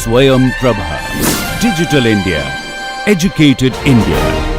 Swayam Prabha. Digital India. Educated India.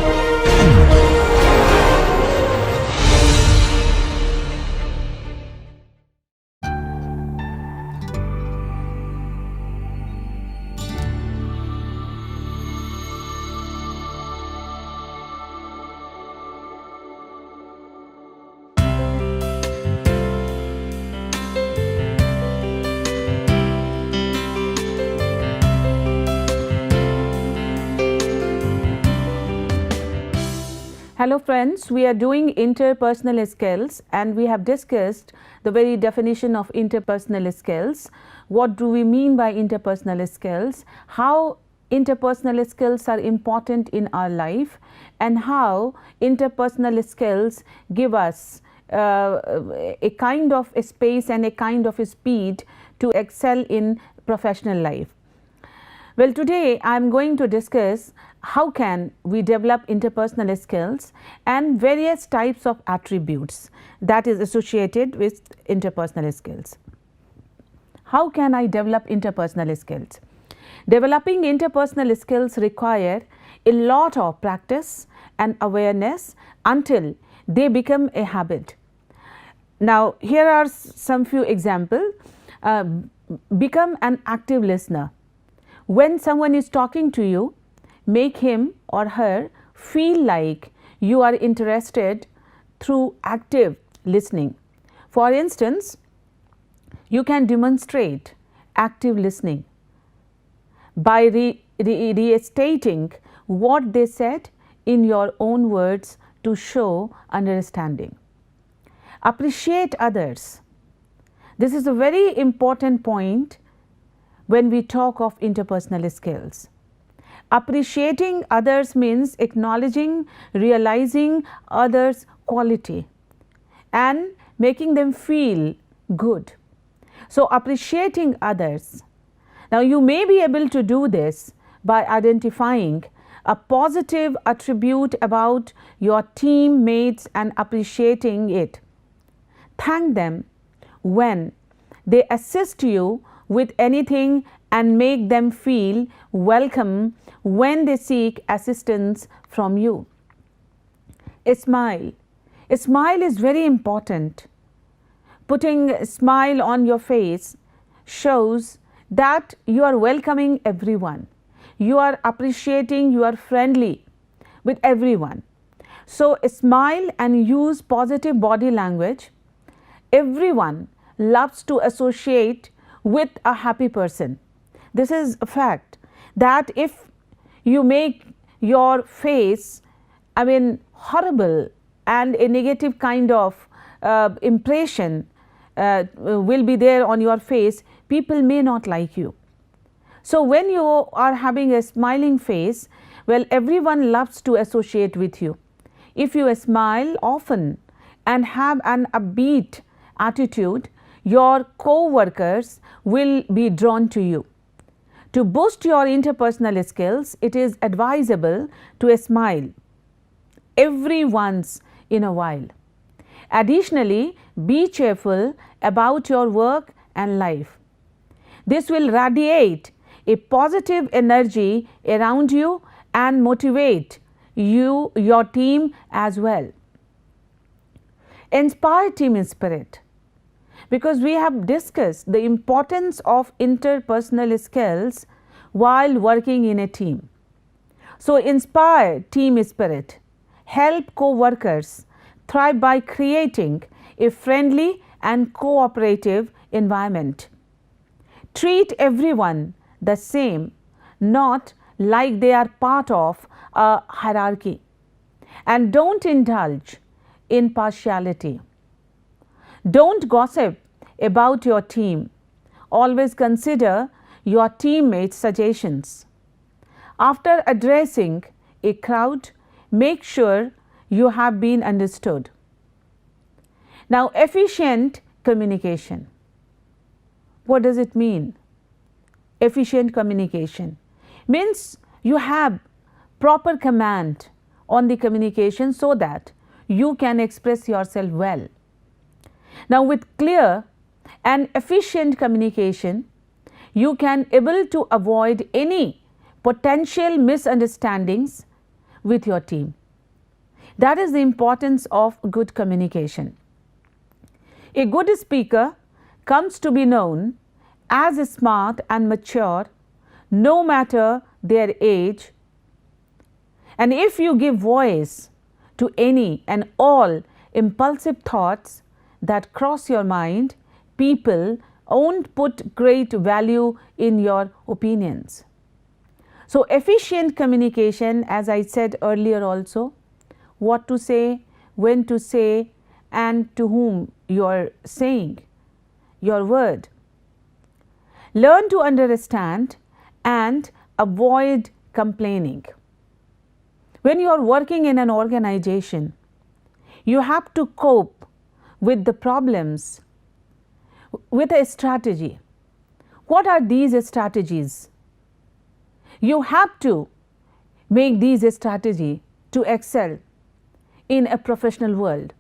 Hello friends, we are doing interpersonal skills and we have discussed the very definition of interpersonal skills. What do we mean by interpersonal skills? How interpersonal skills are important in our life and how interpersonal skills give us a kind of a space and a kind of a speed to excel in professional life. Well, today I am going to discuss how can we develop interpersonal skills and various types of attributes that is associated with interpersonal skills. How can I develop interpersonal skills? Developing interpersonal skills require a lot of practice and awareness until they become a habit. Now, here are some few examples. Become an active listener. When someone is talking to you, make him or her feel like you are interested through active listening. For instance, you can demonstrate active listening by restating what they said in your own words to show understanding. Appreciate others. This is a very important point when we talk of interpersonal skills. Appreciating others means acknowledging, realizing others' quality and making them feel good. So, appreciating others. Now, you may be able to do this by identifying a positive attribute about your teammates and appreciating it. Thank them when they assist you with anything and make them feel welcome when they seek assistance from you. A smile. A smile is very important. Putting a smile on your face shows that you are welcoming everyone. You are appreciating, you are friendly with everyone. So, smile and use positive body language. Everyone loves to associate with a happy person. This is a fact that if you make your face, horrible and a negative kind of impression will be there on your face, people may not like you. So, when you are having a smiling face, well, everyone loves to associate with you. If you smile often and have an upbeat attitude, your co-workers will be drawn to you. To boost your interpersonal skills, it is advisable to smile every once in a while. Additionally, be cheerful about your work and life. This will radiate a positive energy around you and motivate you, your team as well. Inspire team spirit. Because we have discussed the importance of interpersonal skills while working in a team. So, inspire team spirit, help co-workers thrive by creating a friendly and cooperative environment. Treat everyone the same, not like they are part of a hierarchy, and don't indulge in partiality. Don't gossip about your team. Always consider your teammates' suggestions. After addressing a crowd, make sure you have been understood. Now, efficient communication. What does it mean? Efficient communication means you have proper command on the communication so that you can express yourself well. Now, with clear and efficient communication, you can able to avoid any potential misunderstandings with your team. That is the importance of good communication. A good speaker comes to be known as smart and mature no matter their age. And if you give voice to any and all impulsive thoughts that cross your mind, people won't put great value in your opinions. So, efficient communication, as I said earlier also, what to say, when to say, and to whom you are saying your word. Learn to understand and avoid complaining. When you are working in an organization, you have to cope with the problems with a strategy. What are these strategies? You have to make these strategies to excel in a professional world.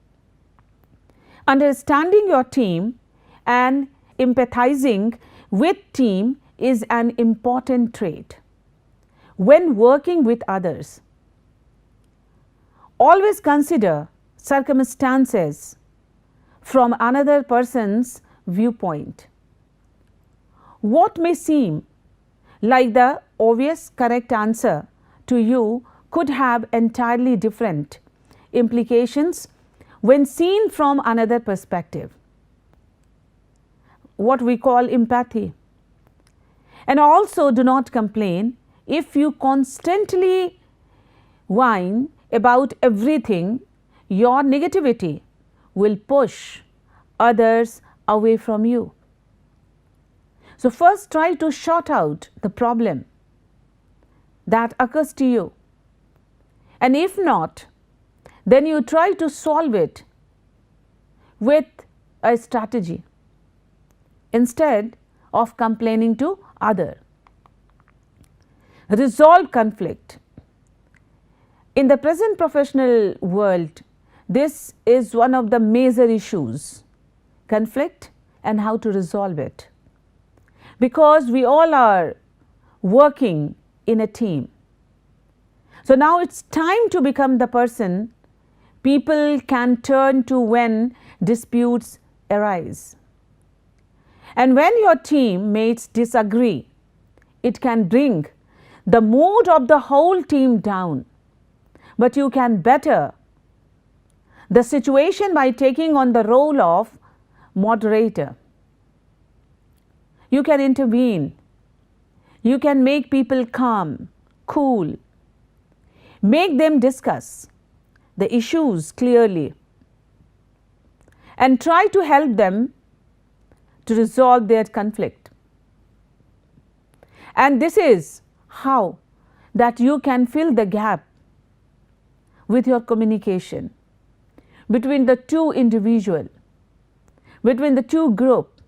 Understanding your team and empathizing with team is an important trait when working with others. Always consider circumstances from another person's viewpoint. What may seem like the obvious correct answer to you could have entirely different implications when seen from another perspective, what we call empathy. And also do not complain if you constantly whine about everything. Your negativity will push others away from you. So, first try to sort out the problem that occurs to you, and if not, then you try to solve it with a strategy instead of complaining to other. Resolve conflict. In the present professional world, this is one of the major issues, conflict and how to resolve it, because we all are working in a team. So now it's time to become the person people can turn to when disputes arise. And when your teammates disagree, it can bring the mood of the whole team down. But you can better the situation by taking on the role of moderator. You can intervene. You can make people calm, cool. Make them discuss the issues clearly and try to help them to resolve their conflict. And this is how that you can fill the gap with your communication between the two individual, between the two group,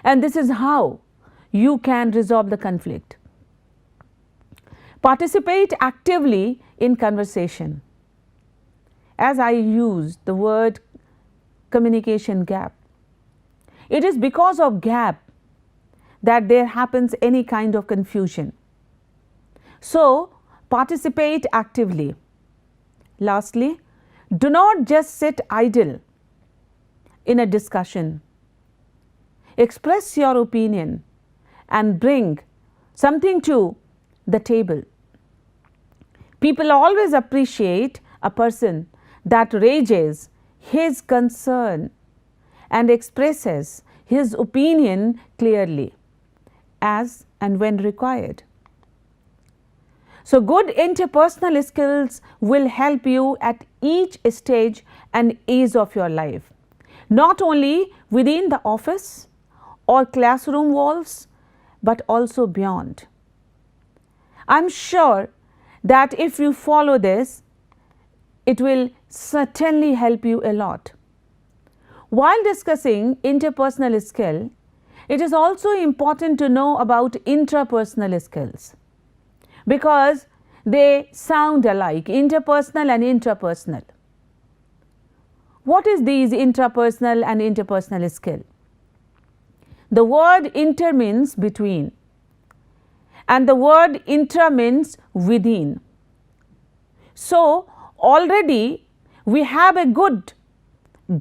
and this is how you can resolve the conflict. Participate actively in conversation. As I use the word communication gap, it is because of gap that there happens any kind of confusion. So, participate actively. Lastly, do not just sit idle in a discussion. Express your opinion and bring something to the table. People always appreciate a person that raises his concern and expresses his opinion clearly as and when required. So, good interpersonal skills will help you at each stage and age of your life, not only within the office or classroom walls, but also beyond. I am sure that if you follow this, it will certainly help you a lot. While discussing interpersonal skill, it is also important to know about intrapersonal skills, because they sound alike, interpersonal and intrapersonal. What is these intrapersonal and interpersonal skill? The word inter means between, and the word intra means within. So, already we have a good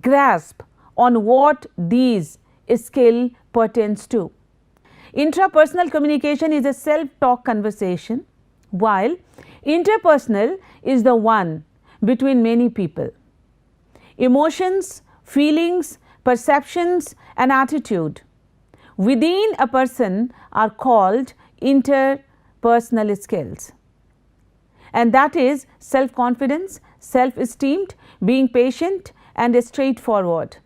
grasp on what these skill pertains to. Intrapersonal communication is a self-talk conversation, while interpersonal is the one between many people. Emotions, feelings, perceptions and attitude within a person are called interpersonal skills, and that is self-confidence, self-esteem, being patient and straightforward.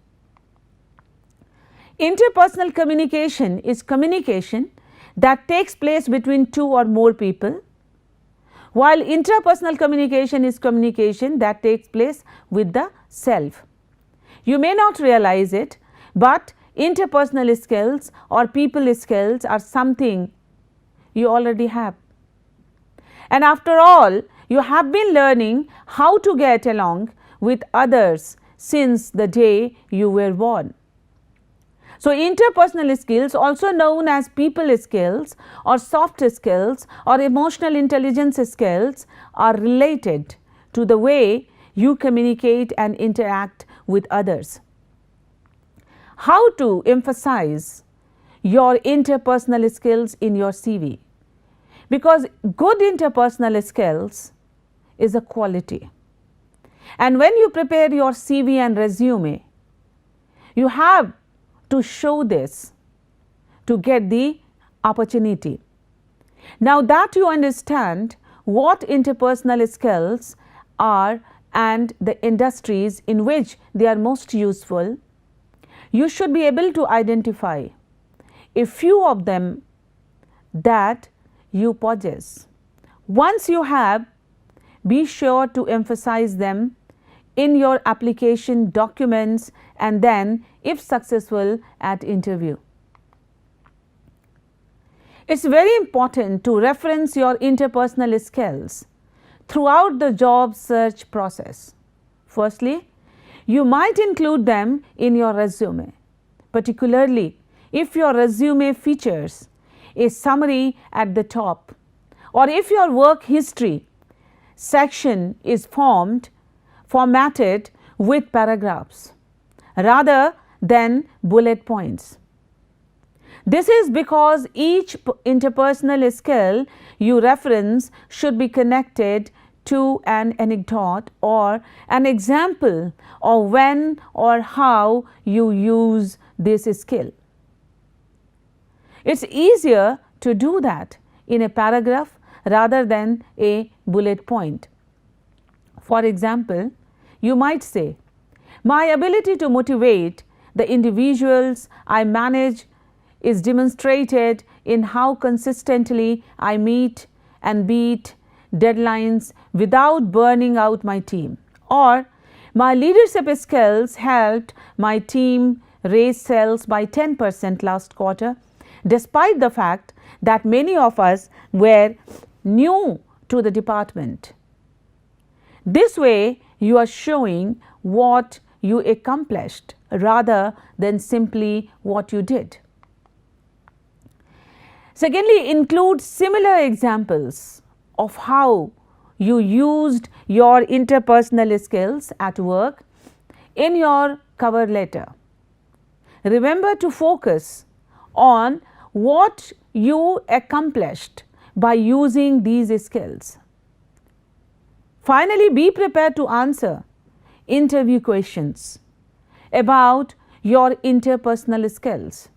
Interpersonal communication is communication that takes place between two or more people, while intrapersonal communication is communication that takes place with the self. You may not realize it, but interpersonal skills or people skills are something you already have. And after all, you have been learning how to get along with others since the day you were born. So, interpersonal skills, also known as people skills or soft skills or emotional intelligence skills, are related to the way you communicate and interact with others. How to emphasize your interpersonal skills in your CV? Because good interpersonal skills is a quality, and when you prepare your CV and resume, you have to show this to get the opportunity. Now that you understand what interpersonal skills are and the industries in which they are most useful, you should be able to identify a few of them that you possess. Once you have, be sure to emphasize them in your application documents and then, if successful, at interview. It is very important to reference your interpersonal skills throughout the job search process. Firstly, you might include them in your resume, particularly if your resume features a summary at the top, or if your work history section is formatted with paragraphs rather than bullet points. This is because each interpersonal skill you reference should be connected to an anecdote or an example of when or how you use this skill. It is easier to do that in a paragraph rather than a bullet point. For example, you might say, my ability to motivate the individuals I manage is demonstrated in how consistently I meet and beat deadlines without burning out my team. Or, my leadership skills helped my team raise sales by 10% last quarter, despite the fact that many of us were new to the department. This way, you are showing what you accomplished rather than simply what you did. Secondly, include similar examples of how you used your interpersonal skills at work in your cover letter. Remember to focus on what you accomplished by using these skills. Finally, be prepared to answer interview questions about your interpersonal skills,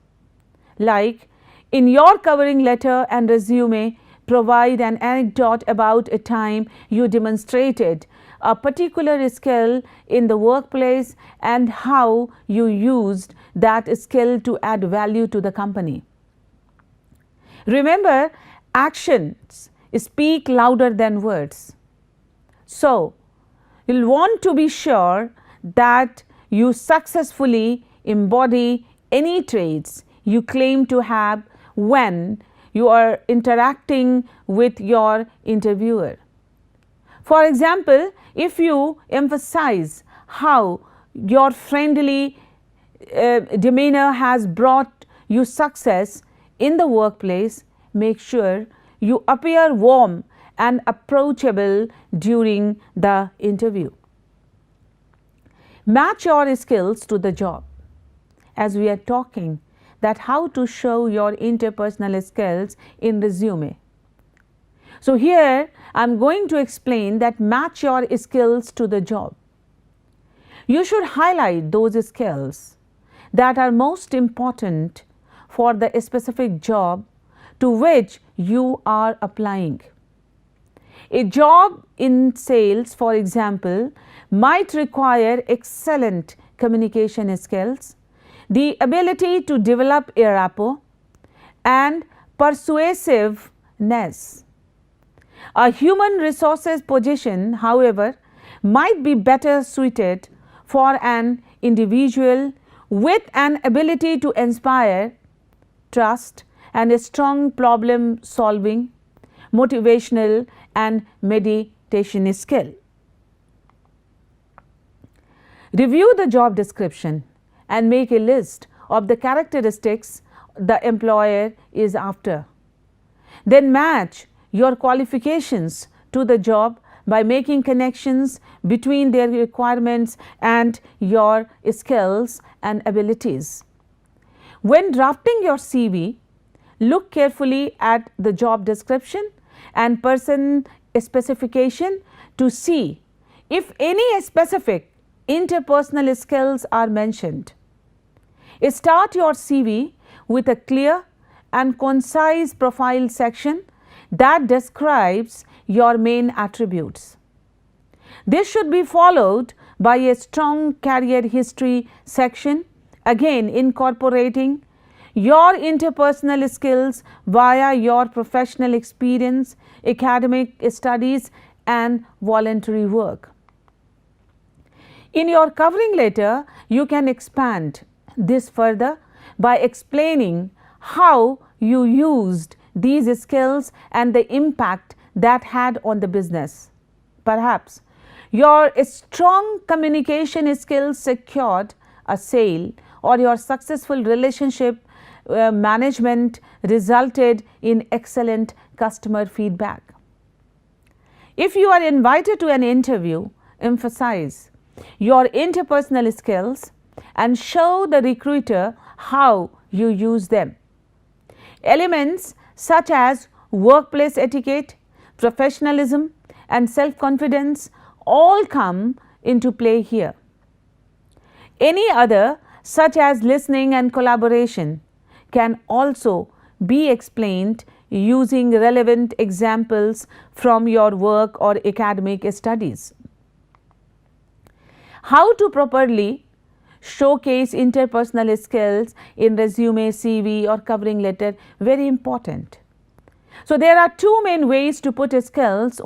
like in your covering letter and resume, provide an anecdote about a time you demonstrated a particular skill in the workplace and how you used that skill to add value to the company. Remember, actions speak louder than words. So, you will want to be sure that you successfully embody any traits you claim to have when you are interacting with your interviewer. For example, if you emphasize how your friendly demeanor has brought you success in the workplace, make sure you appear warm and approachable during the interview. Match your skills to the job. As we are talking that how to show your interpersonal skills in resume. So here I am going to explain that match your skills to the job. You should highlight those skills that are most important for the specific job to which you are applying. A job in sales, for example, might require excellent communication skills, the ability to develop a rapport, and persuasiveness. A human resources position, however, might be better suited for an individual with an ability to inspire trust and a strong problem solving, motivational and meditation skill. Review the job description and make a list of the characteristics the employer is after. Then match your qualifications to the job by making connections between their requirements and your skills and abilities. When drafting your CV, look carefully at the job description and person specification to see if any specific interpersonal skills are mentioned. Start your CV with a clear and concise profile section that describes your main attributes. This should be followed by a strong career history section, again incorporating your interpersonal skills via your professional experience, academic studies and voluntary work. In your covering letter, you can expand this further by explaining how you used these skills and the impact that had on the business. Perhaps your strong communication skills secured a sale, or your successful relationship management resulted in excellent customer feedback. If you are invited to an interview, emphasize your interpersonal skills and show the recruiter how you use them. Elements such as workplace etiquette, professionalism and self-confidence all come into play here. Any other, such as listening and collaboration, can also be explained using relevant examples from your work or academic studies. How to properly showcase interpersonal skills in resume, CV or covering letter, very important. So there are two main ways to put skills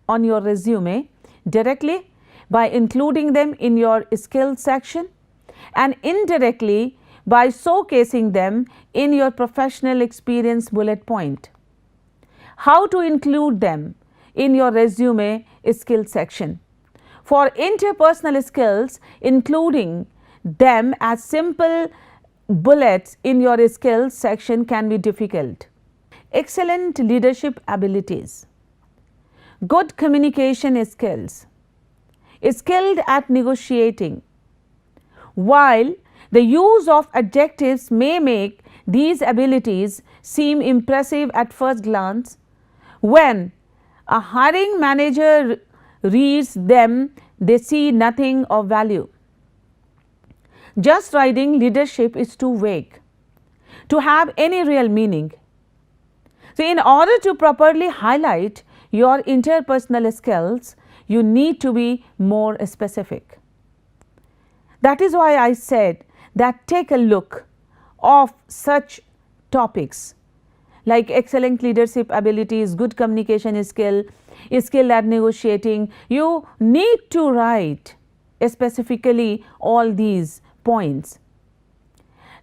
on your resume: directly by including them in your skills section, and indirectly by showcasing them in your professional experience bullet point. How to include them in your resume skills section? For interpersonal skills, including them as simple bullets in your skills section can be difficult. Excellent leadership abilities, good communication skills, skilled at negotiating. While the use of adjectives may make these abilities seem impressive at first glance, when a hiring manager reads them, they see nothing of value. Just writing leadership is too vague to have any real meaning. So, in order to properly highlight your interpersonal skills, you need to be more specific. That is why I said that take a look of such topics like excellent leadership abilities, good communication skill at negotiating. You need to write specifically all these points.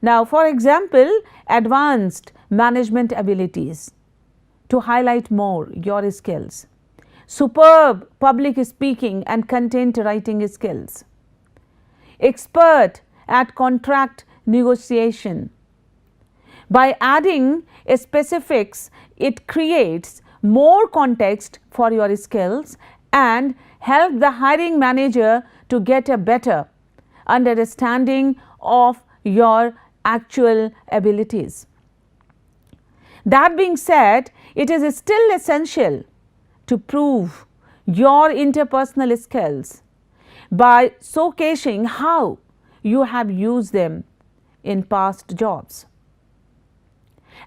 Now, for example, advanced management abilities to highlight more your skills, superb public speaking and content writing skills, expert at contract negotiation, By adding a specifics, it creates more context for your skills and help the hiring manager to get a better understanding of your actual abilities. That being said, it is still essential to prove your interpersonal skills by showcasing how you have used them in past jobs.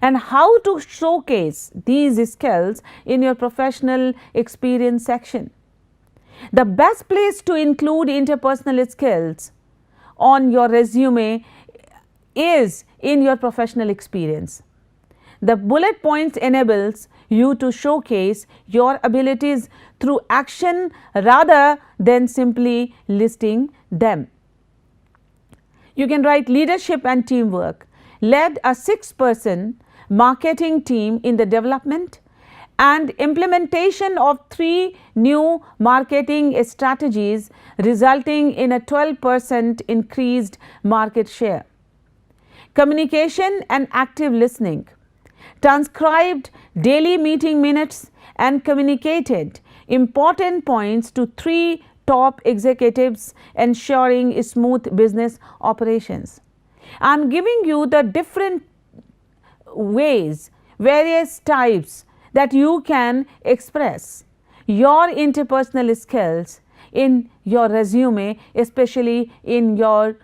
And how to showcase these skills in your professional experience section. The best place to include interpersonal skills on your resume is in your professional experience. The bullet points enables you to showcase your abilities through action rather than simply listing them. You can write leadership and teamwork. Led a 6-person marketing team in the development and implementation of 3 new marketing strategies, resulting in a 12% increased market share. Communication and active listening. Transcribed daily meeting minutes and communicated important points to 3 top executives, ensuring smooth business operations. I am giving you the different ways, various types that you can express your interpersonal skills in your resume, especially in your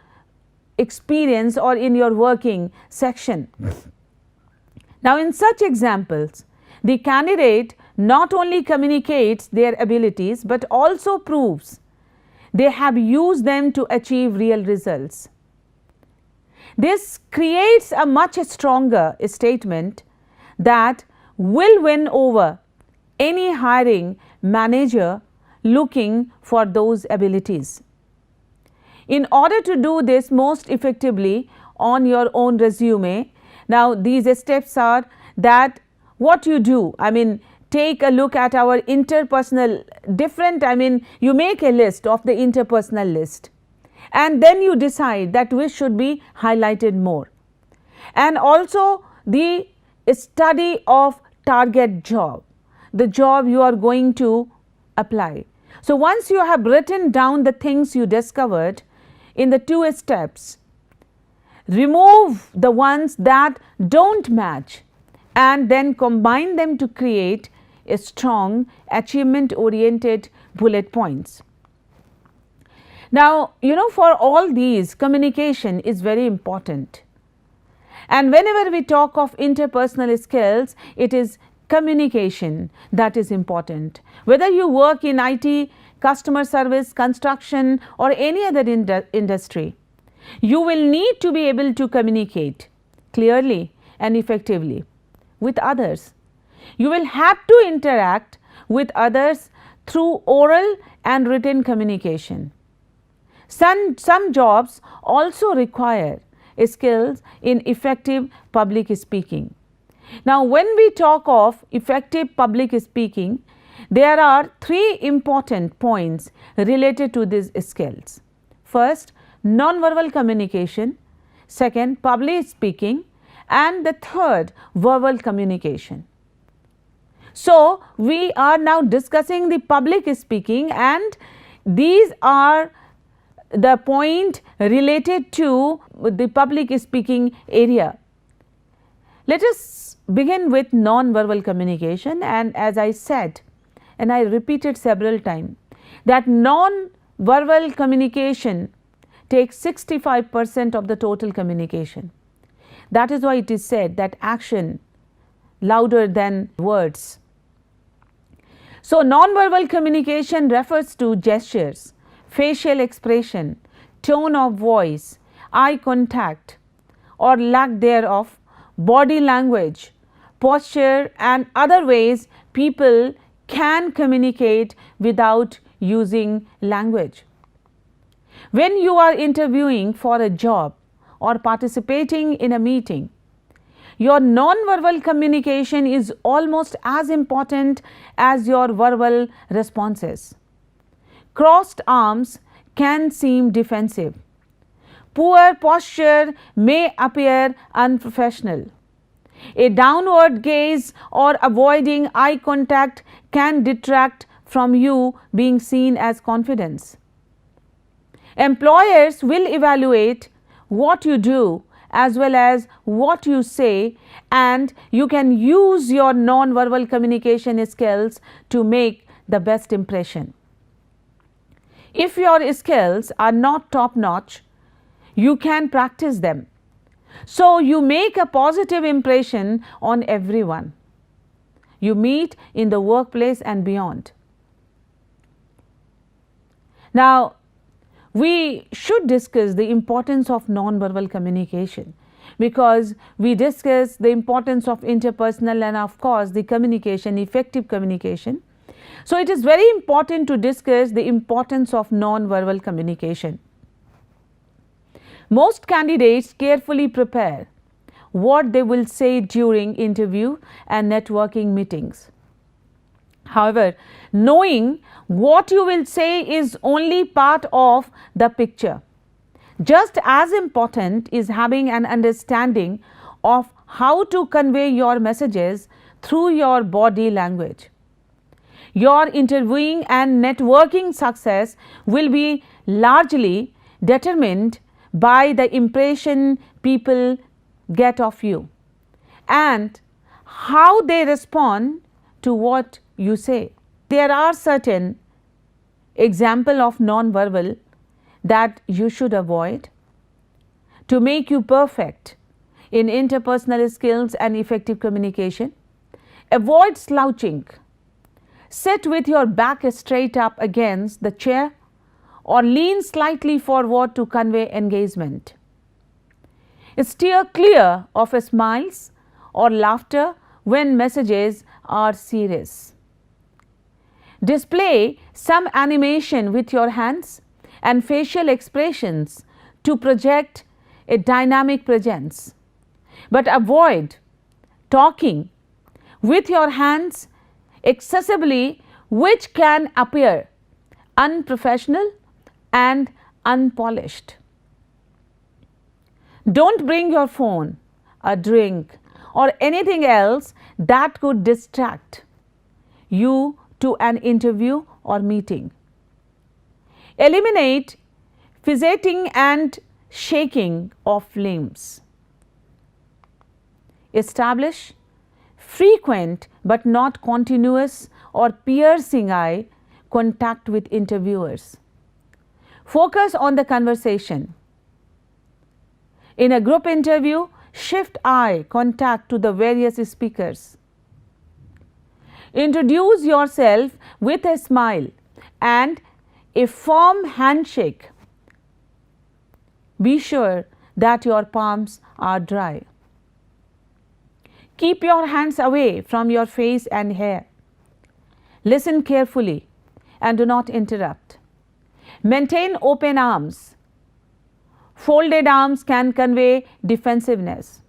experience or in your working section. Now, in such examples, the candidate not only communicates their abilities but also proves they have used them to achieve real results. This creates a much stronger statement that will win over any hiring manager looking for those abilities. In order to do this most effectively on your own resume, now these steps are that what you do, take a look at our interpersonal you make a list of the interpersonal list, and then you decide that which should be highlighted more, and also the study of target job, the job you are going to apply. So, once you have written down the things you discovered in the 2 steps, remove the ones that don't match and then combine them to create a strong achievement oriented bullet points. Now, for all these, communication is very important, and whenever we talk of interpersonal skills, it is communication that is important. Whether you work in IT, customer service, construction or any other industry, you will need to be able to communicate clearly and effectively with others. You will have to interact with others through oral and written communication. Some jobs also require skills in effective public speaking. Now, when we talk of effective public speaking, there are 3 important points related to these skills. First, non-verbal communication, second, public speaking, and the third, verbal communication. So, we are now discussing the public speaking, and these are the point related to the public speaking area. Let us begin with non-verbal communication, and as I said and I repeated several times that non-verbal communication takes 65% of the total communication. That is why it is said that action louder than words. So, non-verbal communication refers to gestures, facial expression, tone of voice, eye contact or lack thereof, body language, posture and other ways people can communicate without using language. When you are interviewing for a job or participating in a meeting, your non-verbal communication is almost as important as your verbal responses. Crossed arms can seem defensive. Poor posture may appear unprofessional. A downward gaze or avoiding eye contact can detract from you being seen as confident. Employers will evaluate what you do as well as what you say, and you can use your non-verbal communication skills to make the best impression. If your skills are not top notch, you can practice them, so you make a positive impression on everyone you meet in the workplace and beyond. Now, we should discuss the importance of non-verbal communication, because we discuss the importance of interpersonal and of course the communication, effective communication. So, it is very important to discuss the importance of non-verbal communication. Most candidates carefully prepare what they will say during interview and networking meetings. However, knowing what you will say is only part of the picture. Just as important is having an understanding of how to convey your messages through your body language. Your interviewing and networking success will be largely determined by the impression people get of you and how they respond to what you say. There are certain examples of non-verbal that you should avoid to make you perfect in interpersonal skills and effective communication. Avoid slouching. Sit with your back straight up against the chair or lean slightly forward to convey engagement. Steer clear of smiles or laughter when messages are serious. Display some animation with your hands and facial expressions to project a dynamic presence, but avoid talking with your hands excessively, which can appear unprofessional and unpolished. Don't bring your phone, a drink, or anything else that could distract you to an interview or meeting. Eliminate fidgeting and shaking of limbs. Establish frequent but not continuous or piercing eye contact with interviewers. Focus on the conversation. In a group interview, shift eye contact to the various speakers. Introduce yourself with a smile and a firm handshake. Be sure that your palms are dry. Keep your hands away from your face and hair. Listen carefully and do not interrupt. Maintain open arms. Folded arms can convey defensiveness.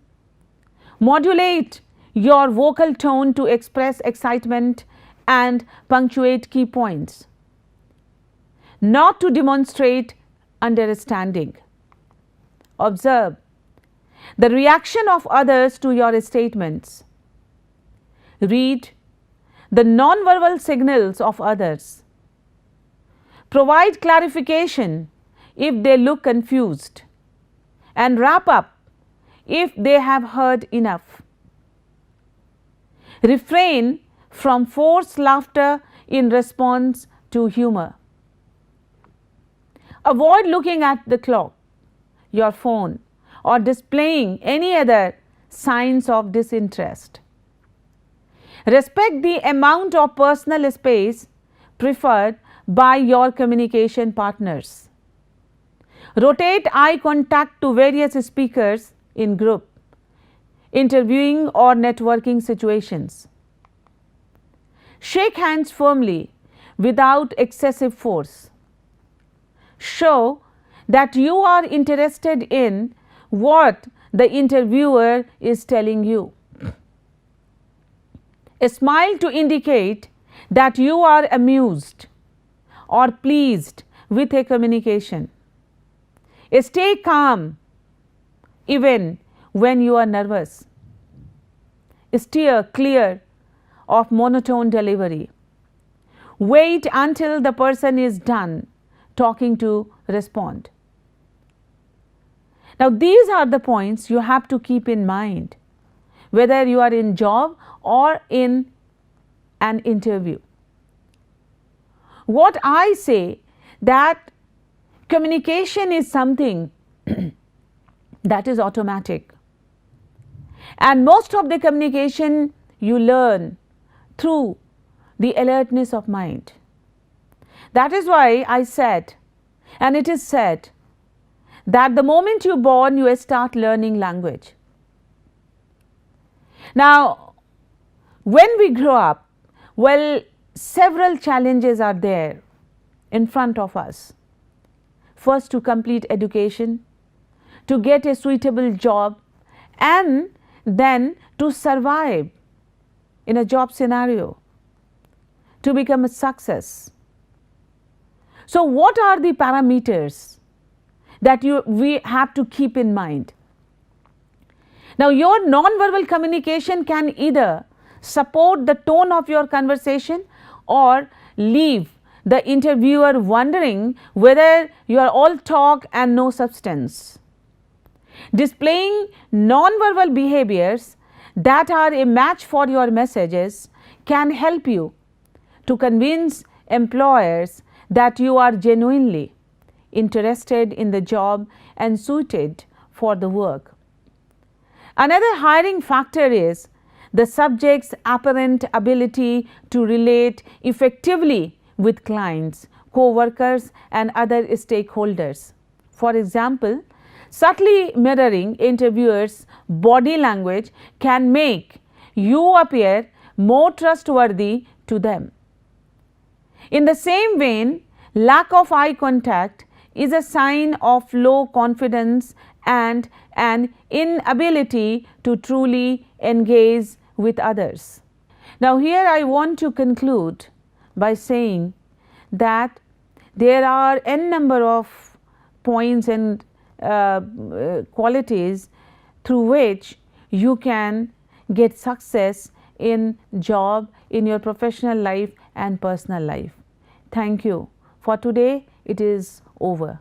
Modulate your vocal tone to express excitement and punctuate key points, not to demonstrate understanding. Observe the reaction of others to your statements. Read the non-verbal signals of others. Provide clarification if they look confused, and wrap up if they have heard enough. Refrain from forced laughter in response to humor. Avoid looking at the clock, your phone, or displaying any other signs of disinterest. Respect the amount of personal space preferred by your communication partners. Rotate eye contact to various speakers in group, interviewing or networking situations. Shake hands firmly without excessive force. Show that you are interested in what the interviewer is telling you. Smile to indicate that you are amused or pleased with a communication. Stay calm even when you are nervous. steer clear of monotone delivery. Wait until the person is done talking to respond. Now, these are the points you have to keep in mind whether you are in job or in an interview. What I say that communication is something that is automatic, and most of the communication you learn through the alertness of mind. That is why I said, and it is said, that the moment you born you start learning language. Now, when we grow up, well, several challenges are there in front of us. First, to complete education, to get a suitable job, and then to survive in a job scenario, to become a success. So, what are the parameters that we have to keep in mind? Now, your non-verbal communication can either support the tone of your conversation or leave the interviewer wondering whether you are all talk and no substance. Displaying non-verbal behaviors that are a match for your messages can help you to convince employers that you are genuinely interested in the job and suited for the work. Another hiring factor is the subject's apparent ability to relate effectively with clients, co-workers, and other stakeholders. For example, subtly mirroring interviewers' body language can make you appear more trustworthy to them. In the same vein, lack of eye contact is a sign of low confidence and an inability to truly engage with others. Now, here I want to conclude by saying that there are n number of points and qualities through which you can get success in job, in your professional life and personal life. Thank you. For today, it is over.